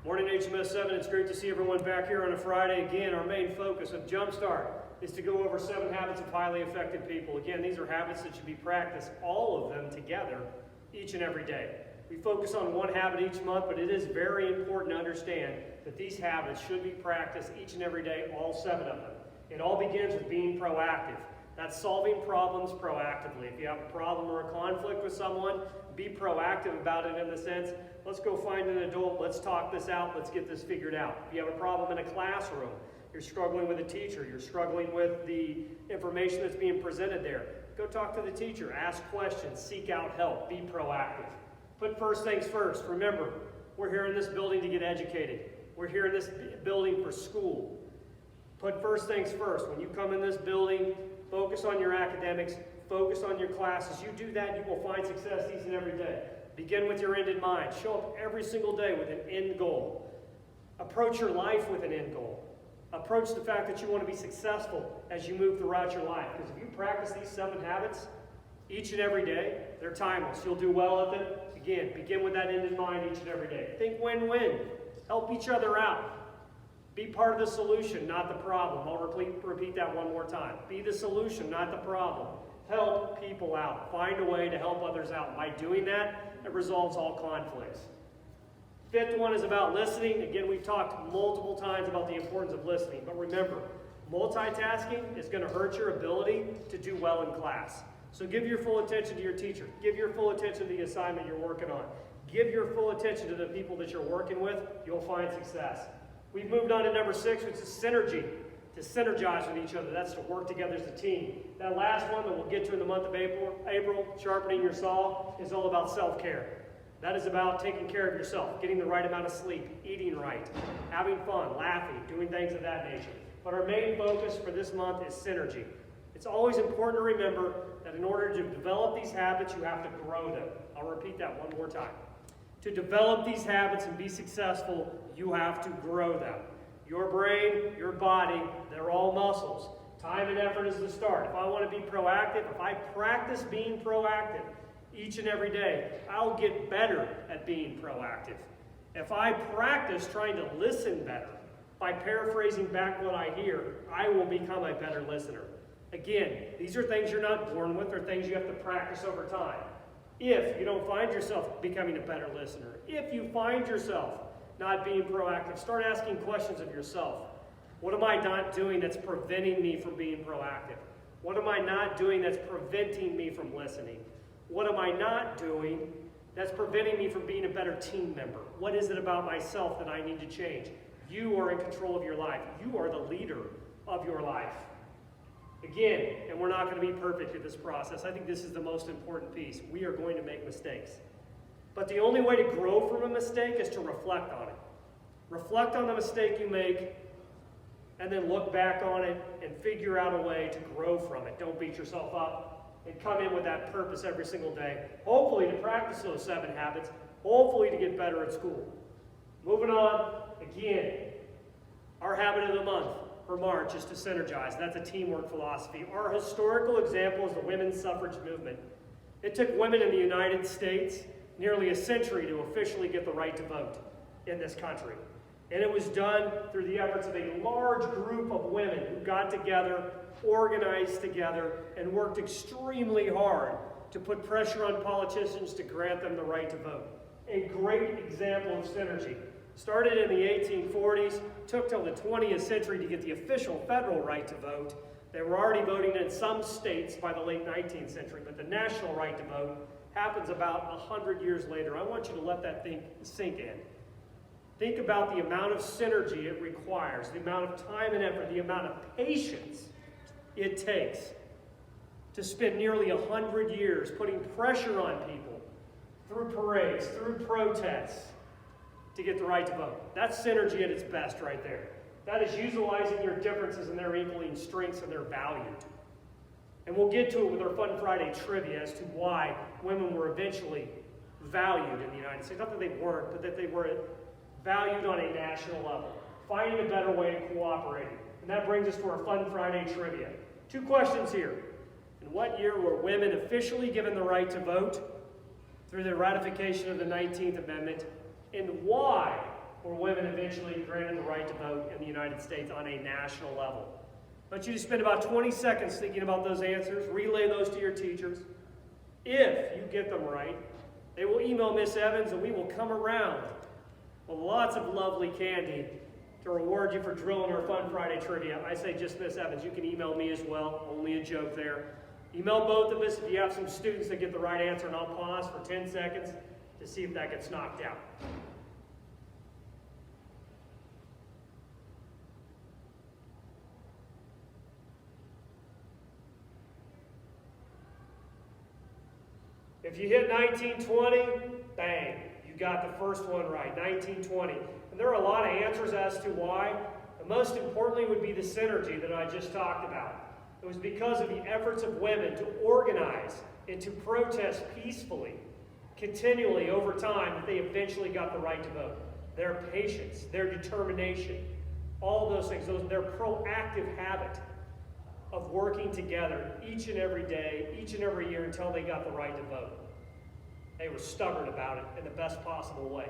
Morning HMS 7, it's great to see everyone back here on a Friday. Again, our main focus of Jumpstart is to go over 7 habits of highly effective people. Again, these are habits that should be practiced, all of them together, each and every day. We focus on one habit each month, but it is very important to understand that these habits should be practiced each and every day, all 7 of them. It all begins with being proactive. That's solving problems proactively. If you have a problem or a conflict with someone, be proactive about it in the sense, let's go find an adult, let's talk this out, let's get this figured out. If you have a problem in a classroom, you're struggling with a teacher, you're struggling with the information that's being presented there, go talk to the teacher, ask questions, seek out help, be proactive. Put first things first. Remember, we're here in this building to get educated. We're here in this building for school. Put first things first. When you come in this building, focus on your academics, focus on your classes. You do that, you will find success each and every day. Begin with your end in mind. Show up every single day with an end goal. Approach your life with an end goal. Approach the fact that you want to be successful as you move throughout your life. Because if you practice these 7 habits each and every day, they're timeless. You'll do well at them. Again, begin with that end in mind each and every day. Think win-win. Help each other out. Be part of the solution, not the problem. I'll repeat that one more time. Be the solution, not the problem. Help people out. Find a way to help others out. By doing that, it resolves all conflicts. 5th one is about listening. Again, we've talked multiple times about the importance of listening. But remember, multitasking is going to hurt your ability to do well in class. So give your full attention to your teacher. Give your full attention to the assignment you're working on. Give your full attention to the people that you're working with. You'll find success. We've moved on to number 6, which is synergy. To synergize with each other. That's to work together as a team. That last one that we'll get to in the month of April, sharpening your saw, is all about self-care. That is about taking care of yourself, getting the right amount of sleep, eating right, having fun, laughing, doing things of that nature. But our main focus for this month is synergy. It's always important to remember that in order to develop these habits, you have to grow them. I'll repeat that one more time. To develop these habits and be successful, you have to grow them. Your brain, your body, they're all muscles. Time and effort is the start. If I want to be proactive, if I practice being proactive each and every day, I'll get better at being proactive. If I practice trying to listen better, by paraphrasing back what I hear, I will become a better listener. Again, these are things you're not born with, they're things you have to practice over time. If you don't find yourself becoming a better listener, if you find yourself not being proactive, start asking questions of yourself. What am I not doing that's preventing me from being proactive? What am I not doing that's preventing me from listening? What am I not doing that's preventing me from being a better team member? What is it about myself that I need to change? You are in control of your life. You are the leader of your life. Again, and we're not going to be perfect at this process. I think this is the most important piece. We are going to make mistakes. But the only way to grow from a mistake is to reflect on it. Reflect on the mistake you make, and then look back on it and figure out a way to grow from it. Don't beat yourself up, and come in with that purpose every single day. Hopefully to practice those 7 habits. Hopefully to get better at school. Moving on, again, our habit of the month for March is to synergize. That's a teamwork philosophy. Our historical example is the women's suffrage movement. It took women in the United States nearly a century to officially get the right to vote in this country. And it was done through the efforts of a large group of women who got together, organized together, and worked extremely hard to put pressure on politicians to grant them the right to vote. A great example of synergy. Started in the 1840s, took till the 20th century to get the official federal right to vote. They were already voting in some states by the late 19th century, but the national right to vote happens about 100 years later. I want you to let that thing sink in. Think about the amount of synergy it requires, the amount of time and effort, the amount of patience it takes to spend nearly 100 years putting pressure on people through parades, through protests, to get the right to vote. That's synergy at its best right there. That is utilizing your differences and their equaling strengths and their value. And we'll get to it with our Fun Friday trivia as to why women were eventually valued in the United States. Not that they weren't, but that they were valued on a national level. Finding a better way of cooperating. And that brings us to our Fun Friday trivia. 2 questions here. In what year were women officially given the right to vote through the ratification of the 19th Amendment? And why where women eventually granted the right to vote in the United States on a national level. I want you to spend about 20 seconds thinking about those answers, relay those to your teachers. If you get them right, they will email Miss Evans and we will come around with lots of lovely candy to reward you for drilling our Fun Friday trivia. I say just Miss Evans, you can email me as well, only a joke there. Email both of us if you have some students that get the right answer, and I'll pause for 10 seconds to see if that gets knocked out. If you hit 1920, bang, you got the first one right, 1920. And there are a lot of answers as to why. And most importantly would be the synergy that I just talked about. It was because of the efforts of women to organize and to protest peacefully, continually over time, that they eventually got the right to vote. Their patience, their determination, all those things, their proactive habit of working together each and every day, each and every year until they got the right to vote. They were stubborn about it in the best possible way.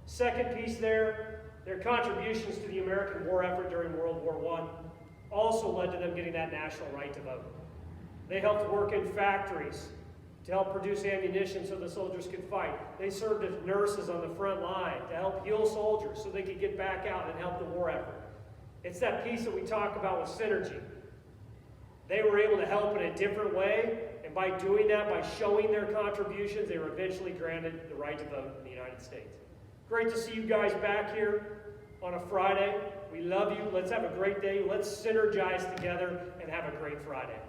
Second piece there, their contributions to the American war effort during World War I also led to them getting that national right to vote. They helped work in factories to help produce ammunition so the soldiers could fight. They served as nurses on the front line to help heal soldiers so they could get back out and help the war effort. It's that piece that we talk about with synergy. They were able to help in a different way, and by doing that, by showing their contributions, they were eventually granted the right to vote in the United States. Great to see you guys back here on a Friday. We love you. Let's have a great day. Let's synergize together and have a great Friday.